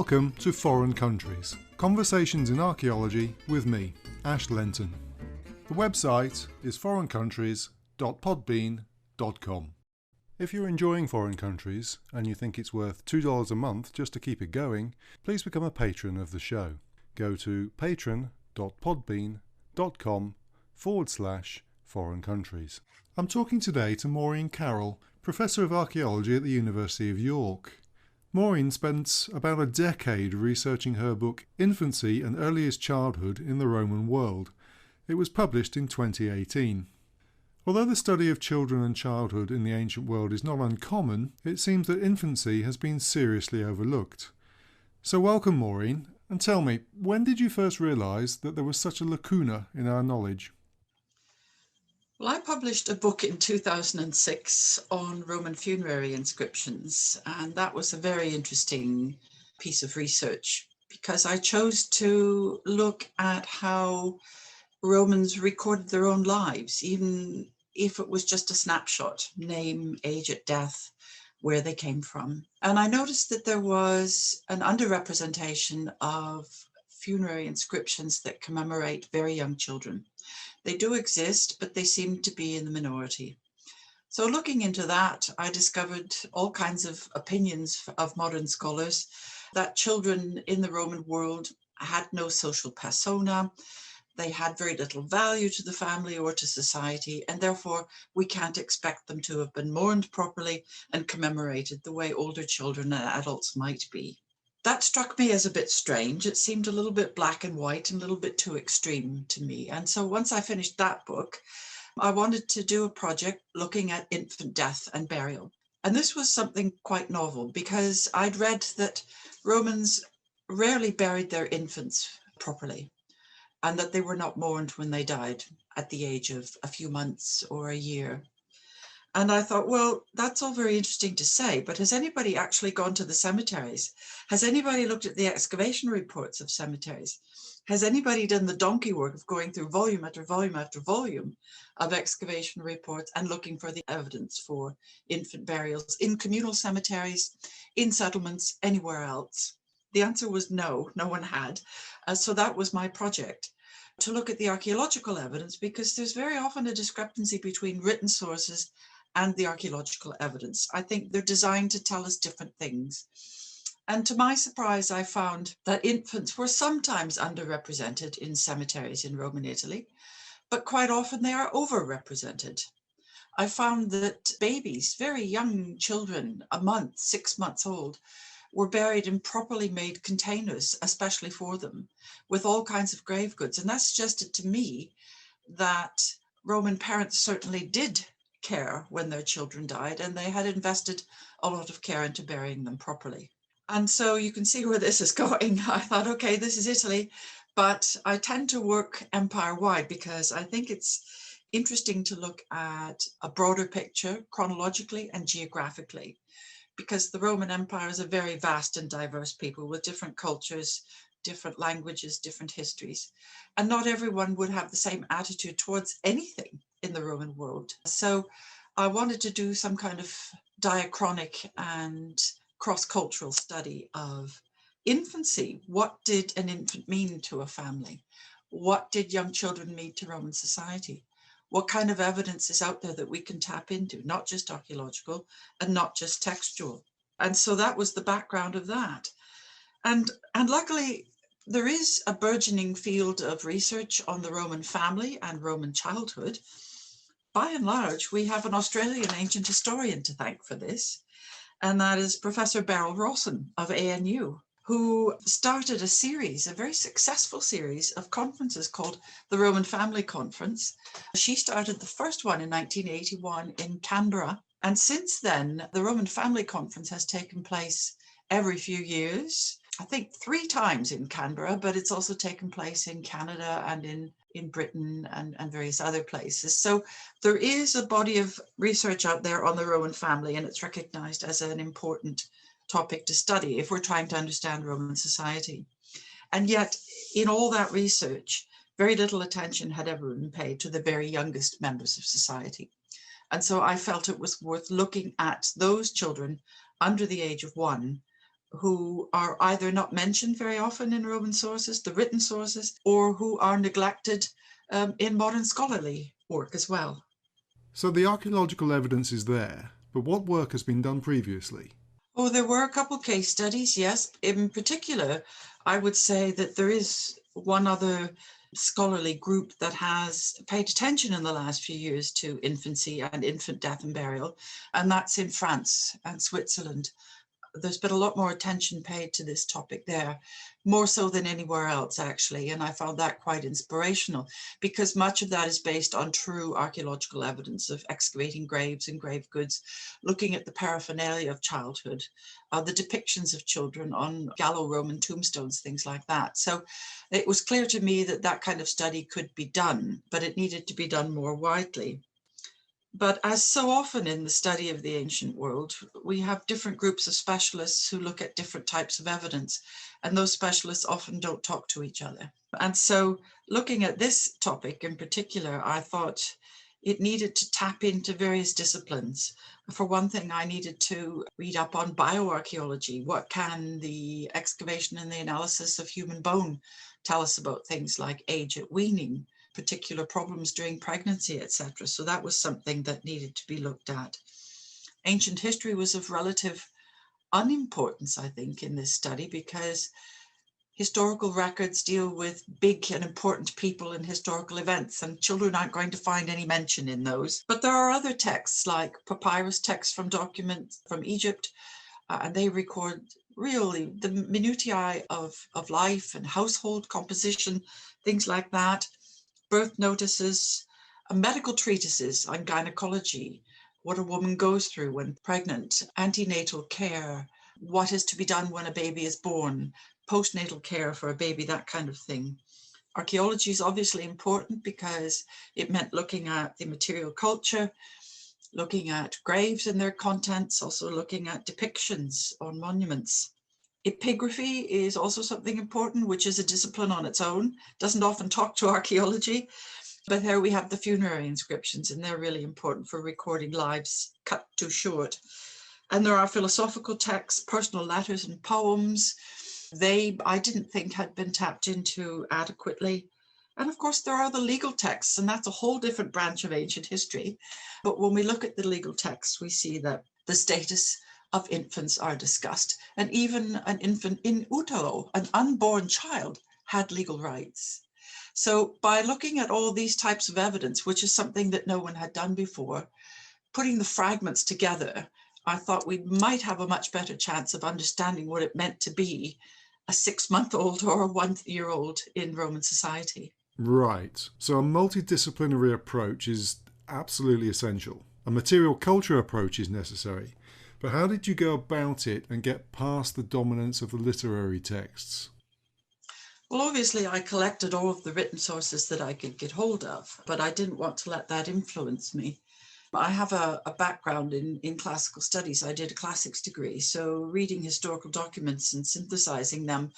Welcome to Foreign Countries, Conversations in Archaeology with me, Ash Lenton. The website is foreigncountries.podbean.com. If you're enjoying Foreign Countries and you think it's worth $2 a month just to keep it going, please become a patron of the show. Go to patron.podbean.com/foreign countries. I'm talking today to Maureen Carroll, Professor of Archaeology at the University of York. Maureen spent about a decade researching her book Infancy and Earliest Childhood in the Roman World. It was published in 2018. Although the study of children and childhood in the ancient world is not uncommon, it seems that infancy has been seriously overlooked. So welcome, Maureen, and tell me, when did you first realise that there was such a lacuna in our knowledge? Well, I published a book in 2006 on Roman funerary inscriptions, and that was a very interesting piece of research because I chose to look at how Romans recorded their own lives, even if it was just a snapshot, name, age at death, where they came from. And I noticed that there was an underrepresentation of funerary inscriptions that commemorate very young children. They do exist, but they seem to be in the minority. So looking into that, I discovered all kinds of opinions of modern scholars that children in the Roman world had no social persona, they had very little value to the family or to society, and therefore we can't expect them to have been mourned properly and commemorated the way older children and adults might be. That struck me as a bit strange. It seemed a little bit black and white and a little bit too extreme to me. And so once I finished that book, I wanted to do a project looking at infant death and burial. And this was something quite novel because I'd read that Romans rarely buried their infants properly and that they were not mourned when they died at the age of a few months or a year. And I thought, well, that's all very interesting to say, but has anybody actually gone to the cemeteries? Has anybody looked at the excavation reports of cemeteries? Has anybody done the donkey work of going through volume after volume after volume of excavation reports and looking for the evidence for infant burials in communal cemeteries, in settlements, anywhere else? The answer was no, no one had. So that was my project, to look at the archaeological evidence, because there's very often a discrepancy between written sources and the archaeological evidence. I think they're designed to tell us different things. And to my surprise, I found that infants were sometimes underrepresented in cemeteries in Roman Italy, but quite often they are overrepresented. I found that babies, very young children, a month, 6 months old, were buried in properly made containers, especially for them, with all kinds of grave goods. And that suggested to me that Roman parents certainly did care when their children died, and they had invested a lot of care into burying them properly. And so you can see where this is going. I thought, okay, this is Italy, but I tend to work empire-wide because I think it's interesting to look at a broader picture chronologically and geographically, because the Roman Empire is a very vast and diverse people with different cultures, different languages, different histories, and not everyone would have the same attitude towards anything in the Roman world. So I wanted to do some kind of diachronic and cross-cultural study of infancy. What did an infant mean to a family? What did young children mean to Roman society? What kind of evidence is out there that we can tap into, not just archaeological and not just textual? And so that was the background of that. And luckily, there is a burgeoning field of research on the Roman family and Roman childhood. By and large, we have an Australian ancient historian to thank for this, and that is Professor Beryl Rawson of ANU, who started a series, a very successful series of conferences called the Roman Family Conference. She started the first one in 1981 in Canberra, and since then, the Roman Family Conference has taken place every few years. I think 3 times in Canberra, but it's also taken place in Canada and in Britain and various other places. So there is a body of research out there on the Roman family, and it's recognized as an important topic to study if we're trying to understand Roman society. And yet, in all that research, very little attention had ever been paid to the very youngest members of society. And so I felt it was worth looking at those children under the age of 1 who are either not mentioned very often in Roman sources, the written sources, or who are neglected in modern scholarly work as well. So the archaeological evidence is there, but what work has been done previously? Oh, there were a couple case studies, yes. In particular, I would say that there is one other scholarly group that has paid attention in the last few years to infancy and infant death and burial, and that's in France and Switzerland. There's been a lot more attention paid to this topic there, more so than anywhere else, actually. And I found that quite inspirational because much of that is based on true archaeological evidence of excavating graves and grave goods, looking at the paraphernalia of childhood, the depictions of children on Gallo-Roman tombstones, things like that. So it was clear to me that that kind of study could be done, but it needed to be done more widely. But as so often in the study of the ancient world, we have different groups of specialists who look at different types of evidence, and those specialists often don't talk to each other. And so looking at this topic in particular, I thought it needed to tap into various disciplines. For one thing, I needed to read up on bioarchaeology. What can the excavation and the analysis of human bone tell us about things like age at weaning, particular problems during pregnancy, etc. So that was something that needed to be looked at. Ancient history was of relative unimportance, I think, in this study because historical records deal with big and important people and historical events, and children aren't going to find any mention in those. But there are other texts like papyrus texts from documents from Egypt, and they record really the minutiae of life and household composition, things like that. Birth notices, medical treatises on gynecology, what a woman goes through when pregnant, antenatal care, what is to be done when a baby is born, postnatal care for a baby, that kind of thing. Archaeology is obviously important because it meant looking at the material culture, looking at graves and their contents, also looking at depictions on monuments. Epigraphy is also something important, which is a discipline on its own, doesn't often talk to archaeology, but here we have the funerary inscriptions, and they're really important for recording lives cut too short. And there are philosophical texts, personal letters and poems. I didn't think had been tapped into adequately. And of course, there are the legal texts, and that's a whole different branch of ancient history. But when we look at the legal texts, we see that the status of infants are discussed. And even an infant in utero, an unborn child, had legal rights. So by looking at all these types of evidence, which is something that no one had done before, putting the fragments together, I thought we might have a much better chance of understanding what it meant to be a 6-month-old or a 1-year-old in Roman society. Right. So a multidisciplinary approach is absolutely essential. A material culture approach is necessary. But how did you go about it and get past the dominance of the literary texts? Well, obviously, I collected all of the written sources that I could get hold of, but I didn't want to let that influence me. I have a background in classical studies. I did a classics degree, so reading historical documents and synthesizing them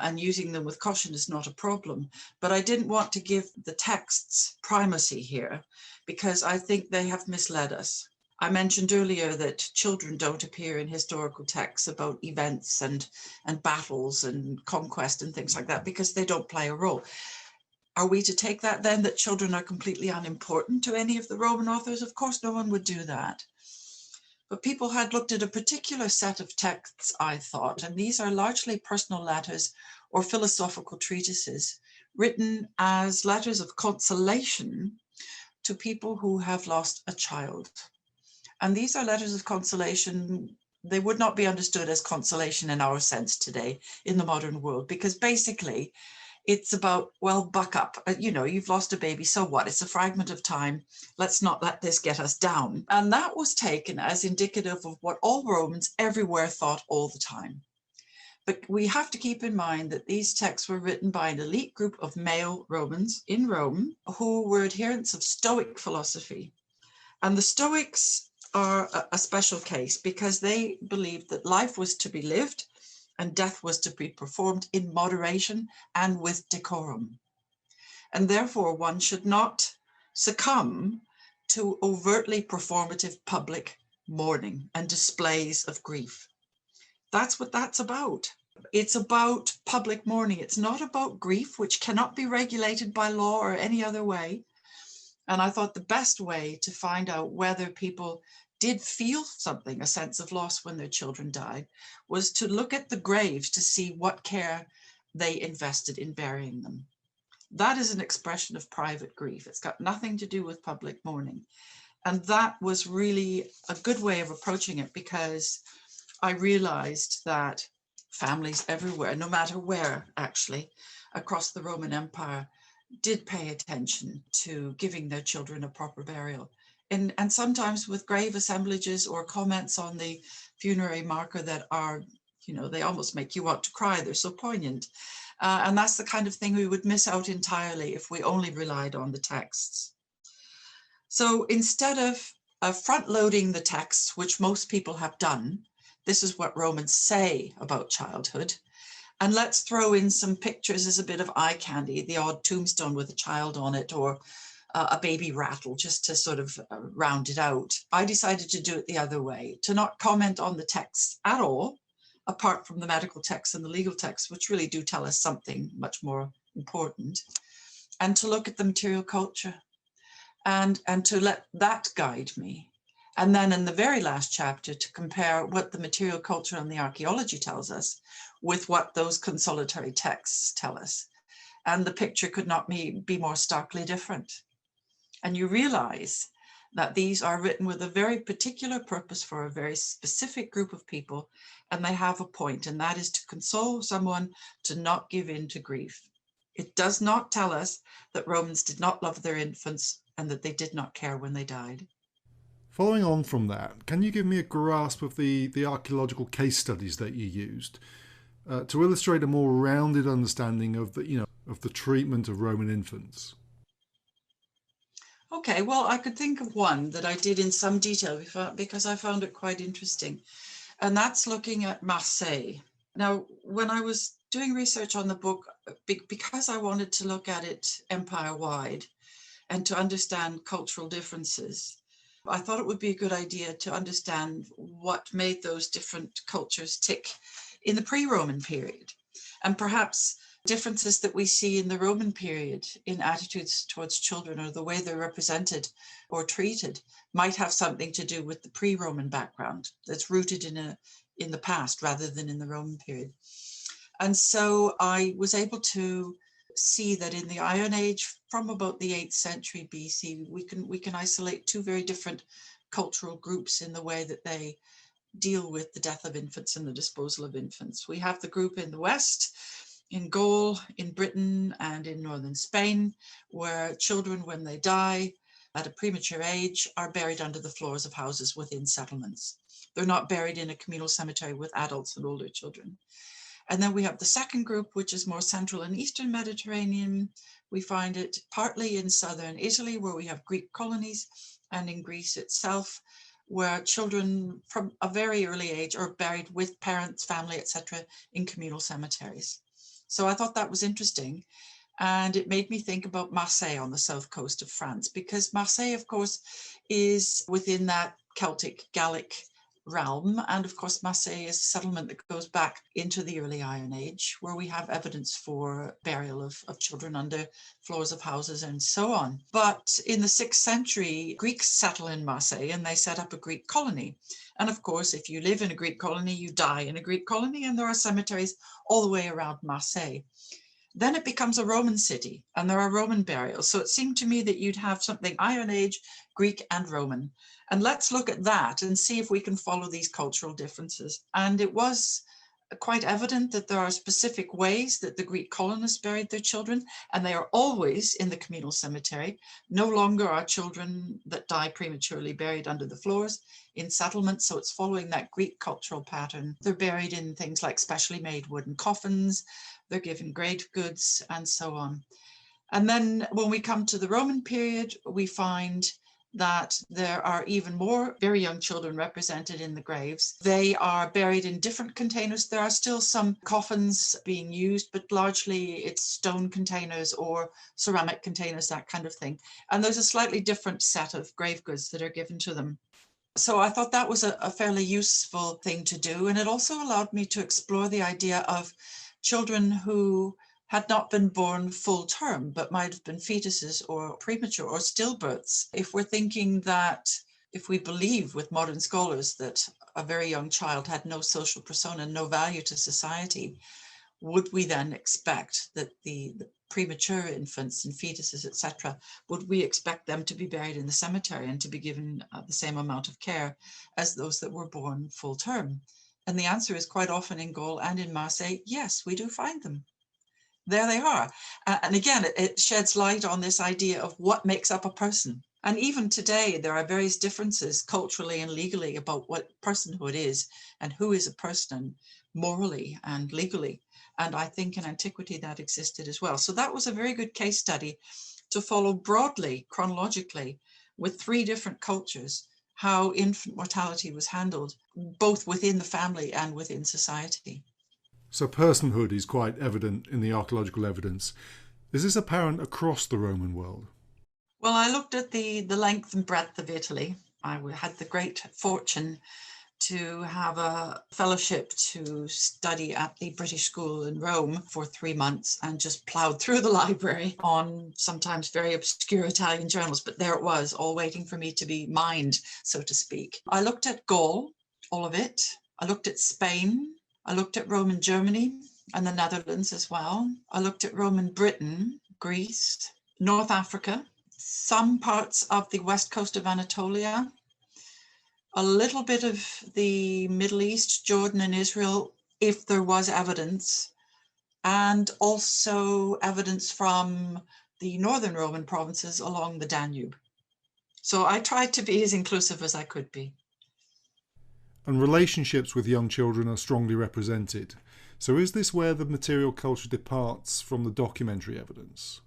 and using them with caution is not a problem. But I didn't want to give the texts primacy here because I think they have misled us. I mentioned earlier that children don't appear in historical texts about events and battles and conquest and things like that because they don't play a role. Are we to take that then that children are completely unimportant to any of the Roman authors? Of course, no one would do that. But people had looked at a particular set of texts, I thought, and these are largely personal letters or philosophical treatises written as letters of consolation to people who have lost a child. And these are letters of consolation. They would not be understood as consolation in our sense today in the modern world, because basically it's about, well, buck up. You've lost a baby, so what? It's a fragment of time. Let's not let this get us down. And that was taken as indicative of what all Romans everywhere thought all the time. But we have to keep in mind that these texts were written by an elite group of male Romans in Rome who were adherents of Stoic philosophy. And the Stoics are a special case because they believed that life was to be lived and death was to be performed in moderation and with decorum. And therefore, one should not succumb to overtly performative public mourning and displays of grief. That's what that's about. It's about public mourning. It's not about grief, which cannot be regulated by law or any other way. And I thought the best way to find out whether people did feel something, a sense of loss when their children died, was to look at the graves to see what care they invested in burying them. That is an expression of private grief. It's got nothing to do with public mourning. And that was really a good way of approaching it, because I realized that families everywhere, no matter where actually, across the Roman Empire, did pay attention to giving their children a proper burial. And sometimes with grave assemblages or comments on the funerary marker that are, they almost make you want to cry. They're so poignant. And that's the kind of thing we would miss out entirely if we only relied on the texts. So instead of front loading the texts, which most people have done, this is what Romans say about childhood. And let's throw in some pictures as a bit of eye candy, the odd tombstone with a child on it, or a baby rattle, just to sort of round it out. I decided to do it the other way, to not comment on the texts at all, apart from the medical texts and the legal texts, which really do tell us something much more important, and to look at the material culture and to let that guide me. And then in the very last chapter, to compare what the material culture and the archaeology tells us with what those consolatory texts tell us. And the picture could not be more starkly different. And you realize that these are written with a very particular purpose for a very specific group of people, and they have a point, and that is to console someone to not give in to grief. It does not tell us that Romans did not love their infants and that they did not care when they died. Following on from that, can you give me a grasp of the archaeological case studies that you used to illustrate a more rounded understanding of the treatment of Roman infants? Okay, well, I could think of one that I did in some detail because I found it quite interesting, and that's looking at Marseille. Now, when I was doing research on the book, because I wanted to look at it empire-wide and to understand cultural differences, I thought it would be a good idea to understand what made those different cultures tick in the pre-Roman period, and perhaps differences that we see in the Roman period in attitudes towards children or the way they're represented or treated might have something to do with the pre-Roman background that's rooted in the past rather than in the Roman period. And so I was able to see that in the Iron Age, from about the 8th century BC, we can isolate two very different cultural groups in the way that they deal with the death of infants and the disposal of infants. We have the group in the West, in Gaul, in Britain, and in northern Spain, where children, when they die at a premature age, are buried under the floors of houses within settlements. They're not buried in a communal cemetery with adults and older children. And then we have the second group, which is more central and eastern Mediterranean. We find it partly in southern Italy, where we have Greek colonies, and in Greece itself, where children from a very early age are buried with parents, family, etc., in communal cemeteries. So I thought that was interesting. And it made me think about Marseille on the south coast of France, because Marseille, of course, is within that Celtic Gallic realm. And of course, Marseille is a settlement that goes back into the early Iron Age, where we have evidence for burial of children under floors of houses and so on. But in the 6th century, Greeks settle in Marseille and they set up a Greek colony. And of course, if you live in a Greek colony, you die in a Greek colony, and there are cemeteries all the way around Marseille. Then it becomes a Roman city and there are Roman burials. So it seemed to me that you'd have something Iron Age, Greek and Roman. And let's look at that and see if we can follow these cultural differences. And it was quite evident that there are specific ways that the Greek colonists buried their children, and they are always in the communal cemetery. No longer are children that die prematurely buried under the floors in settlements, so it's following that Greek cultural pattern. They're buried in things like specially made wooden coffins, they're given grave goods, and so on. And then when we come to the Roman period, we find that there are even more very young children represented in the graves. They are buried in different containers. There are still some coffins being used, but largely it's stone containers or ceramic containers, that kind of thing. And there's a slightly different set of grave goods that are given to them. So I thought that was a fairly useful thing to do. And it also allowed me to explore the idea of children who had not been born full term, but might have been fetuses or premature or stillbirths. If we're thinking that, if we believe with modern scholars that a very young child had no social persona, no value to society, would we then expect that the premature infants and fetuses, etc., would we expect them to be buried in the cemetery and to be given the same amount of care as those that were born full term? And the answer is quite often in Gaul and in Marseille, yes, we do find them. There they are. And again, it sheds light on this idea of what makes up a person. And even today, there are various differences culturally and legally about what personhood is and who is a person morally and legally. And I think in antiquity that existed as well. So that was a very good case study to follow broadly, chronologically, with 3 different cultures, how infant mortality was handled, both within the family and within society. So personhood is quite evident in the archaeological evidence. Is this apparent across the Roman world? Well, I looked at the length and breadth of Italy. I had the great fortune to have a fellowship to study at the British School in Rome for 3 months and just plowed through the library on sometimes very obscure Italian journals, but there it was, all waiting for me to be mined, so to speak. I looked at Gaul, all of it. I looked at Spain. I looked at Roman Germany and the Netherlands as well. I looked at Roman Britain, Greece, North Africa, some parts of the west coast of Anatolia, a little bit of the Middle East, Jordan and Israel, if there was evidence, and also evidence from the northern Roman provinces along the Danube. So I tried to be as inclusive as I could be. And relationships with young children are strongly represented. So is this where the material culture departs from the documentary evidence?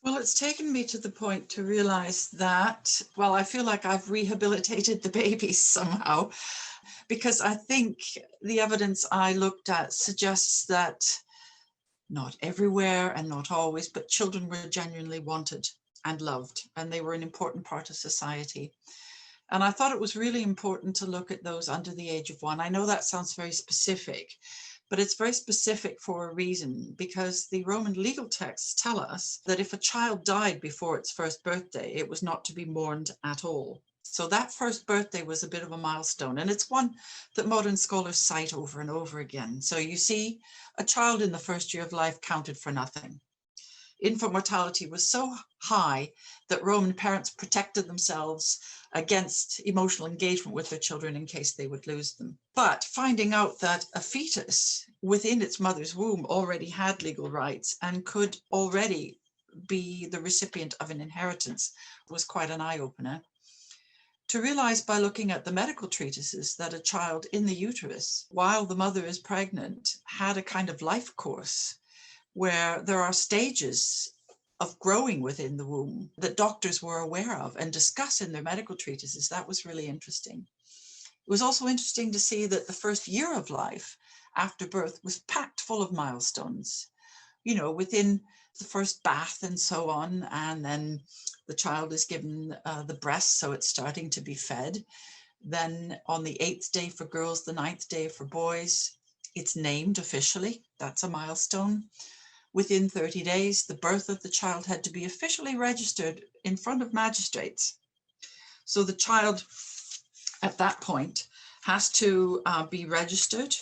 Well, it's taken me to the point to realize that, well, I feel like I've rehabilitated the babies somehow, because I think the evidence I looked at suggests that not everywhere and not always, but children were genuinely wanted and loved, and they were an important part of society. And I thought it was really important to look at those under the age of 1. I know that sounds very specific, but it's very specific for a reason, because the Roman legal texts tell us that if a child died before its first birthday, it was not to be mourned at all. So that first birthday was a bit of a milestone, and it's one that modern scholars cite over and over again. So you see, a child in the first year of life counted for nothing. Infant mortality was so high that Roman parents protected themselves against emotional engagement with their children in case they would lose them. But finding out that a fetus within its mother's womb already had legal rights and could already be the recipient of an inheritance was quite an eye-opener. To realize by looking at the medical treatises that a child in the uterus, while the mother is pregnant, had a kind of life course where there are stages of growing within the womb that doctors were aware of and discuss in their medical treatises, that was really interesting. It was also interesting to see that the first year of life after birth was packed full of milestones, you know, within the first bath and so on, and then the child is given the breast, so it's starting to be fed. Then on the 8th day for girls, the 9th day for boys, it's named officially. That's a milestone. Within 30 days, the birth of the child had to be officially registered in front of magistrates. So the child at that point has to be registered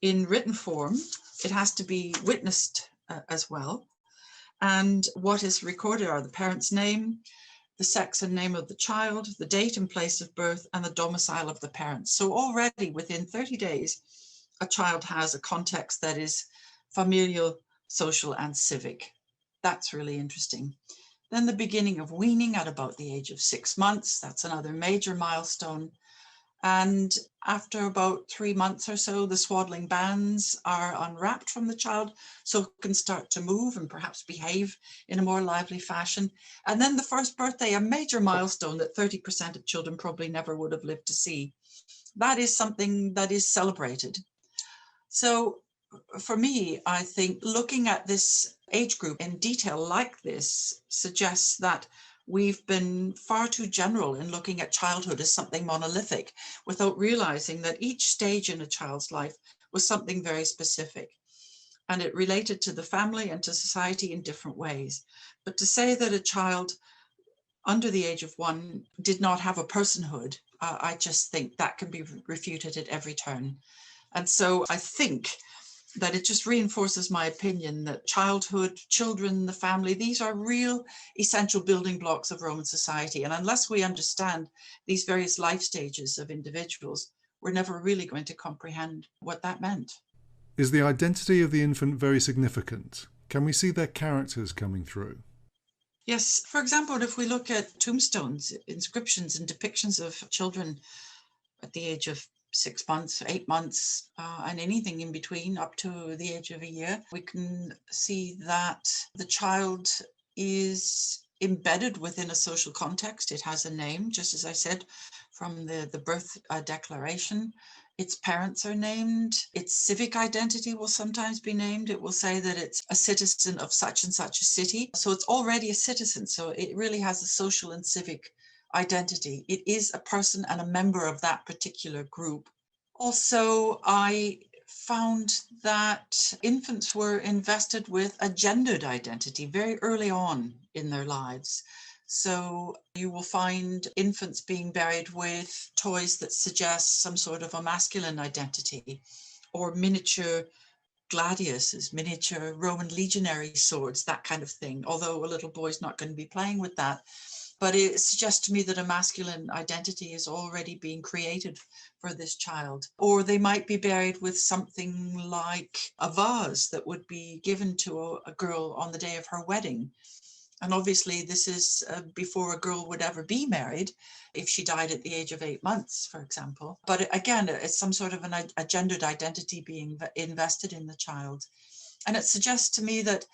in written form. It has to be witnessed as well. And what is recorded are the parent's name, the sex and name of the child, the date and place of birth, and the domicile of the parents. So already within 30 days, a child has a context that is familial, social, and civic. That's really interesting. Then the beginning of weaning at about the age of 6 months. That's another major milestone. And after about 3 months or so, the swaddling bands are unwrapped from the child so it can start to move and perhaps behave in a more lively fashion. And then the first birthday, a major milestone that 30% of children probably never would have lived to see. That is something that is celebrated. So for me, I think looking at this age group in detail like this suggests that we've been far too general in looking at childhood as something monolithic without realizing that each stage in a child's life was something very specific. And it related to the family and to society in different ways. But to say that a child under the age of 1 did not have a personhood, I just think that can be refuted at every turn. And so I think that it just reinforces my opinion that childhood, children, the family, these are real essential building blocks of Roman society. And unless we understand these various life stages of individuals, we're never really going to comprehend what that meant. Is the identity of the infant very significant? Can we see their characters coming through? Yes, for example, if we look at tombstones, inscriptions and depictions of children at the age of 6 months, 8 months, and anything in between up to the age of a year, we can see that the child is embedded within a social context. It has a name, just as I said, from the birth declaration. Its parents are named. Its civic identity will sometimes be named. It will say that it's a citizen of such and such a city. So it's already a citizen. So it really has a social and civic identity. It is a person and a member of that particular group. Also, I found that infants were invested with a gendered identity very early on in their lives. So you will find infants being buried with toys that suggest some sort of a masculine identity, or miniature gladiuses, miniature Roman legionary swords, that kind of thing, although a little boy's not going to be playing with that. But it suggests to me that a masculine identity is already being created for this child. Or they might be buried with something like a vase that would be given to a girl on the day of her wedding. And obviously this is before a girl would ever be married, if she died at the age of 8 months, for example. But again, it's some sort of a gendered identity being invested in the child. And it suggests to me that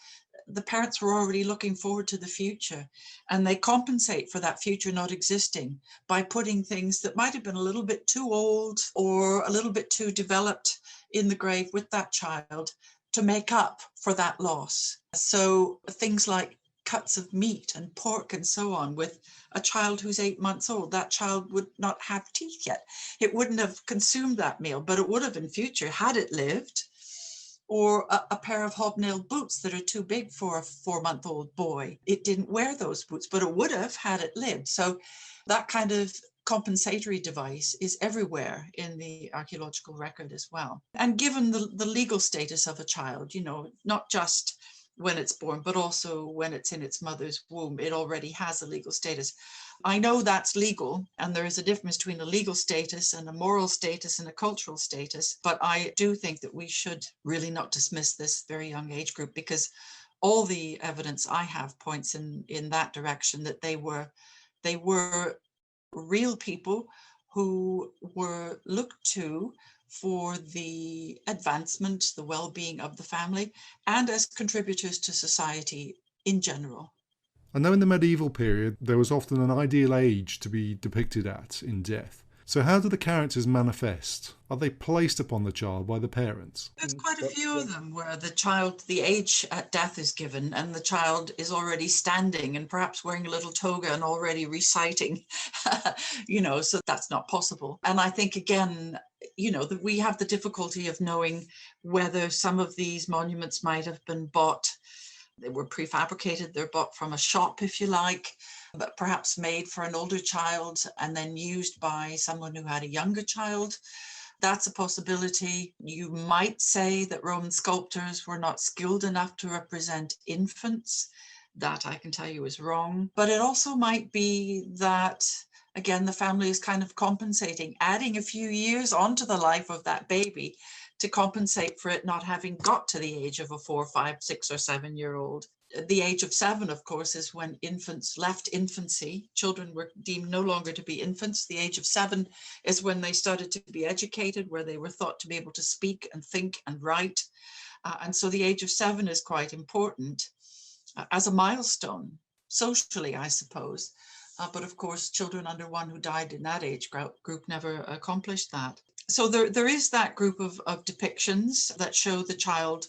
the parents were already looking forward to the future, and they compensate for that future not existing by putting things that might have been a little bit too old or a little bit too developed in the grave with that child to make up for that loss. So things like cuts of meat and pork and so on, with a child who's 8 months old, that child would not have teeth yet. It wouldn't have consumed that meal, but it would have in future had it lived. Or a pair of hobnailed boots that are too big for a 4-month-old boy. It didn't wear those boots, but it would have had it lived. So that kind of compensatory device is everywhere in the archaeological record as well. And given the legal status of a child, not just when it's born, but also when it's in its mother's womb, it already has a legal status. I know that's legal, and there is a difference between a legal status and a moral status and a cultural status. But I do think that we should really not dismiss this very young age group, because all the evidence I have points in that direction, that they were real people who were looked to for the advancement, the well-being of the family, and as contributors to society in general. I know in the medieval period there was often an ideal age to be depicted at in death. So how do the characters manifest? Are they placed upon the child by the parents? There's quite a few of them where the age at death is given, and the child is already standing and perhaps wearing a little toga and already reciting, so that's not possible. And I think, again, that we have the difficulty of knowing whether some of these monuments might have been bought. They were prefabricated, they're bought from a shop, if you like, but perhaps made for an older child and then used by someone who had a younger child. That's a possibility. You might say that Roman sculptors were not skilled enough to represent infants. That, I can tell you, is wrong. But it also might be that, again, the family is kind of compensating, adding a few years onto the life of that baby to compensate for it not having got to the age of a 4, 5, 6, or 7-year-old. The age of 7, of course, is when infants left infancy. Children were deemed no longer to be infants. The age of 7 is when they started to be educated, where they were thought to be able to speak and think and write. And so the age of 7 is quite important as a milestone, socially, I suppose. But of course, children under 1 who died in that age group never accomplished that. So there is that group of depictions that show the child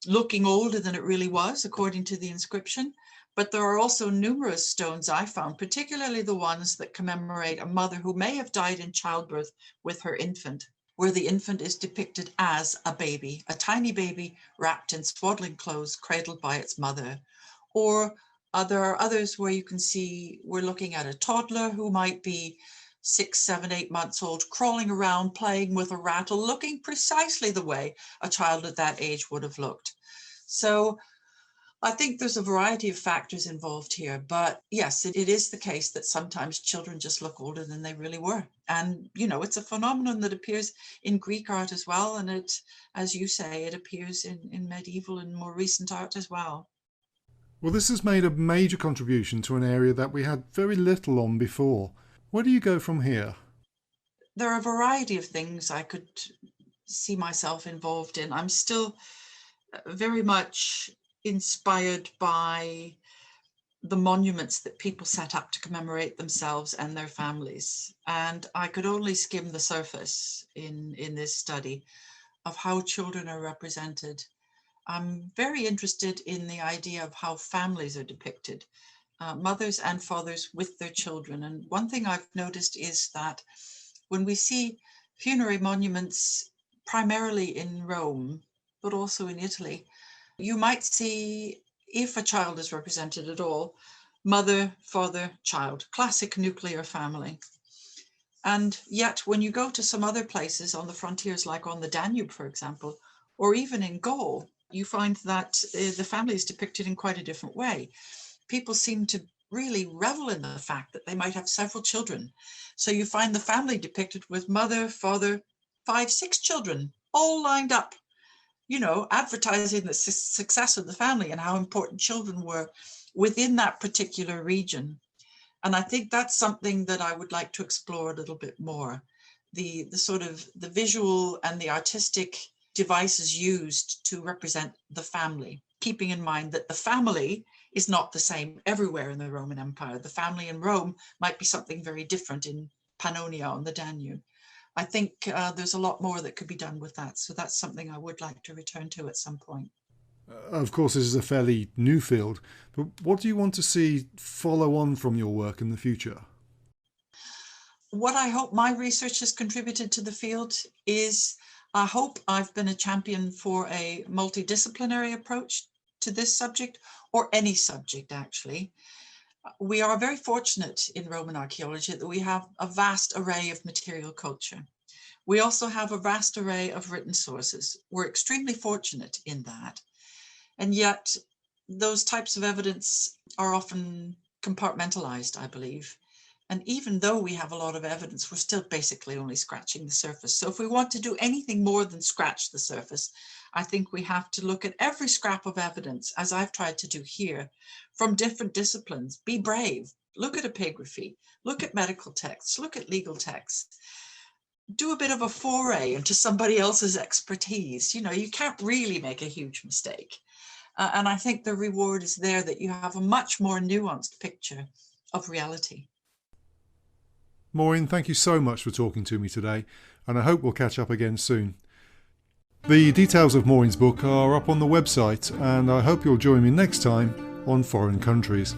looking older than it really was, according to the inscription. But there are also numerous stones I found, particularly the ones that commemorate a mother who may have died in childbirth with her infant, where the infant is depicted as a baby, a tiny baby wrapped in swaddling clothes, cradled by its mother. Or there are others where you can see we're looking at a toddler who might be 6, 7, 8 months old, crawling around, playing with a rattle, looking precisely the way a child at that age would have looked. So I think there's a variety of factors involved here, but yes, it is the case that sometimes children just look older than they really were. And, it's a phenomenon that appears in Greek art as well. And it, as you say, it appears in medieval and more recent art as well. Well, this has made a major contribution to an area that we had very little on before. Where do you go from here? There are a variety of things I could see myself involved in. I'm still very much inspired by the monuments that people set up to commemorate themselves and their families. And I could only skim the surface in this study of how children are represented. I'm very interested in the idea of how families are depicted, mothers and fathers with their children. And one thing I've noticed is that when we see funerary monuments, primarily in Rome, but also in Italy, you might see, if a child is represented at all, mother, father, child, classic nuclear family. And yet when you go to some other places on the frontiers, like on the Danube, for example, or even in Gaul, you find that the family is depicted in quite a different way. People seem to really revel in the fact that they might have several children. So you find the family depicted with mother, father, 5, 6 children, all lined up, advertising the success of the family and how important children were within that particular region. And I think that's something that I would like to explore a little bit more. The sort of the visual and the artistic devices used to represent the family, keeping in mind that the family is not the same everywhere in the Roman Empire. The family in Rome might be something very different in Pannonia on the Danube. I think there's a lot more that could be done with that. So that's something I would like to return to at some point. Of course, this is a fairly new field, but what do you want to see follow on from your work in the future? What I hope my research has contributed to the field is, I hope I've been a champion for a multidisciplinary approach to this subject, or any subject actually. We are very fortunate in Roman archaeology that we have a vast array of material culture. We also have a vast array of written sources. We're extremely fortunate in that. And yet those types of evidence are often compartmentalized, I believe. And even though we have a lot of evidence, we're still basically only scratching the surface. So if we want to do anything more than scratch the surface, I think we have to look at every scrap of evidence, as I've tried to do here, from different disciplines. Be brave. Look at epigraphy. Look at medical texts. Look at legal texts. Do a bit of a foray into somebody else's expertise. You can't really make a huge mistake. And I think the reward is there, that you have a much more nuanced picture of reality. Maureen, thank you so much for talking to me today, and I hope we'll catch up again soon. The details of Maureen's book are up on the website, and I hope you'll join me next time on Foreign Countries.